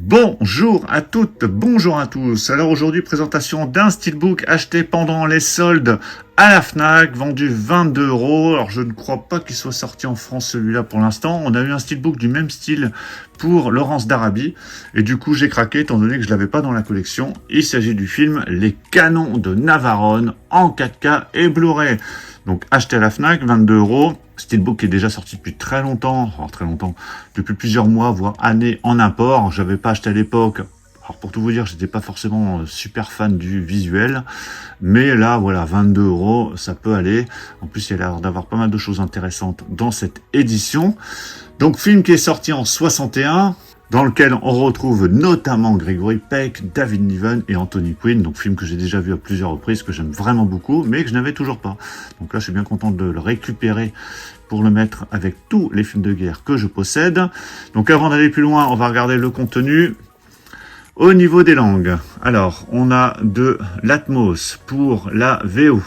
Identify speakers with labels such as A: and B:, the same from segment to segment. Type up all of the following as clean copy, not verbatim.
A: Bonjour à toutes, bonjour à tous. Alors aujourd'hui, présentation d'un steelbook acheté pendant les soldes à la Fnac, vendu 22 €. Alors je ne crois pas qu'il soit sorti en France celui-là pour l'instant. On a eu un steelbook du même style pour Laurence d'Arabie. Et du coup, j'ai craqué étant donné que je l'avais pas dans la collection. Il s'agit du film Les Canons de Navarone en 4K et Blu-ray. Donc acheté à la Fnac, 22 €. Steelbook est déjà sorti depuis très longtemps, depuis plusieurs mois, voire années en import. Je n'avais pas acheté à l'époque. Alors pour tout vous dire, j'étais pas forcément super fan du visuel, mais là voilà, 22 €, ça peut aller. En plus, il y a l'air d'avoir pas mal de choses intéressantes dans cette édition. Donc film qui est sorti en 61. Dans lequel on retrouve notamment Gregory Peck, David Niven et Anthony Quinn, donc film que j'ai déjà vu à plusieurs reprises, que j'aime vraiment beaucoup, mais que je n'avais toujours pas. Donc là, je suis bien content de le récupérer pour le mettre avec tous les films de guerre que je possède. Donc avant d'aller plus loin, on va regarder le contenu. Au niveau des langues, alors on a de l'Atmos pour la VO,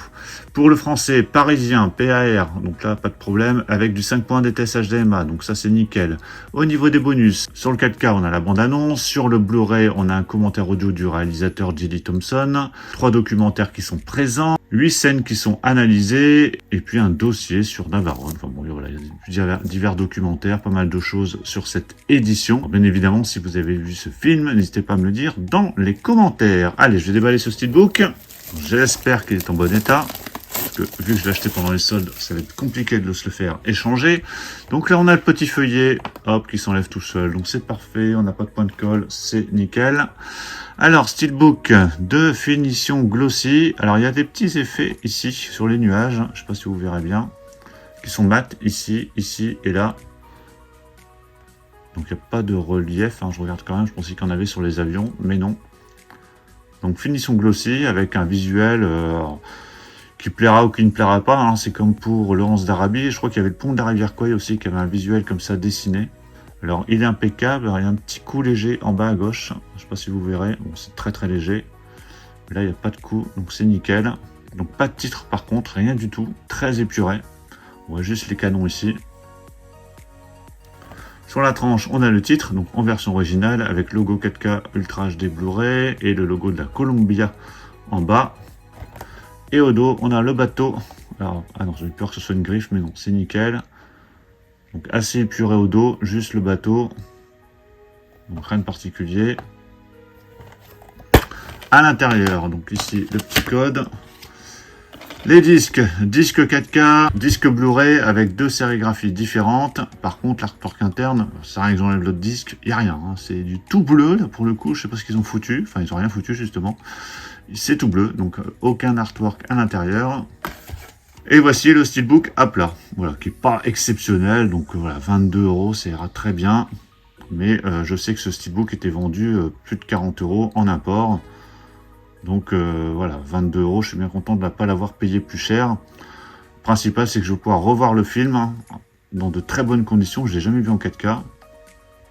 A: pour le français parisien PAR, donc là pas de problème, avec du 5 points DTS HDMA, donc ça c'est nickel. Au niveau des bonus, sur le 4K on a la bande-annonce, sur le Blu-ray on a un commentaire audio du réalisateur J.D. Thompson, 3 documentaires qui sont présents, 8 scènes qui sont analysées, et puis un dossier sur Navarone. Enfin bon, voilà, il y a divers documentaires, pas mal de choses sur cette édition. Alors, bien évidemment, si vous avez vu ce film, n'hésitez pas à me le dire dans les commentaires. Allez, je vais déballer ce steelbook. J'espère qu'il est en bon état. Parce que vu que je l'ai acheté pendant les soldes, ça va être compliqué de se le faire échanger. Donc là, on a le petit feuillet, hop, qui s'enlève tout seul. Donc c'est parfait, on n'a pas de point de colle, c'est nickel. Alors, steelbook de finition glossy. Alors, il y a des petits effets ici sur les nuages. Je sais pas si vous verrez bien. Qui sont mat ici, ici et là. Donc, il n'y a pas de relief. Je regarde quand même. Je pensais qu'il y en avait sur les avions, mais non. Donc, finition glossy avec un visuel qui plaira ou qui ne plaira pas. C'est comme pour Laurence d'Arabie. Je crois qu'il y avait le pont de la rivière Kwai aussi qui avait un visuel comme ça dessiné. Alors, il est impeccable. Alors, il y a un petit coup léger en bas à gauche. Je ne sais pas si vous verrez. Bon, c'est très très léger. Là, il n'y a pas de coup. Donc, c'est nickel. Donc, pas de titre par contre. Rien du tout. Très épuré. On voit juste les canons ici. Sur la tranche, on a le titre. Donc, en version originale avec logo 4K Ultra HD Blu-ray et le logo de la Columbia en bas. Et au dos, on a le bateau. Alors, non, j'ai eu peur que ce soit une griffe, mais non, c'est nickel. Donc assez épuré au dos, juste le bateau. Donc rien de particulier. À l'intérieur, donc ici le petit code. Les disques 4K, disque Blu-ray avec 2 sérigraphies différentes. Par contre, l'artwork interne, c'est rien que j'enlève l'autre disque, il n'y a rien. C'est du tout bleu là pour le coup, je sais pas ce qu'ils ont foutu. Enfin, ils ont rien foutu justement. C'est tout bleu, donc aucun artwork à l'intérieur. Et voici le steelbook à plat, voilà, qui n'est pas exceptionnel, donc voilà, 22 €, ça ira très bien. Mais je sais que ce steelbook était vendu plus de 40 € en import. Donc voilà, 22 €, je suis bien content de ne pas l'avoir payé plus cher. Le principal, c'est que je vais pouvoir revoir le film dans de très bonnes conditions, je ne l'ai jamais vu en 4K.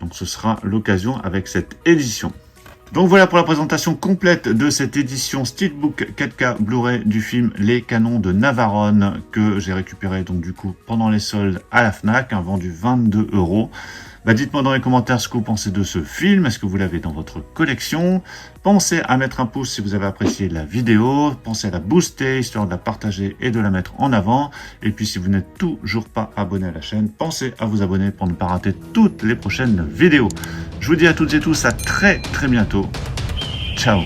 A: Donc ce sera l'occasion avec cette édition. Donc voilà pour la présentation complète de cette édition Steelbook 4K Blu-ray du film Les Canons de Navarone que j'ai récupéré donc du coup pendant les soldes à la Fnac, vendu 22 €. Dites-moi dans les commentaires ce que vous pensez de ce film, est-ce que vous l'avez dans votre collection? Pensez à mettre un pouce si vous avez apprécié la vidéo, pensez à la booster histoire de la partager et de la mettre en avant. Et puis si vous n'êtes toujours pas abonné à la chaîne, pensez à vous abonner pour ne pas rater toutes les prochaines vidéos. Je vous dis à toutes et tous à très très bientôt. Ciao.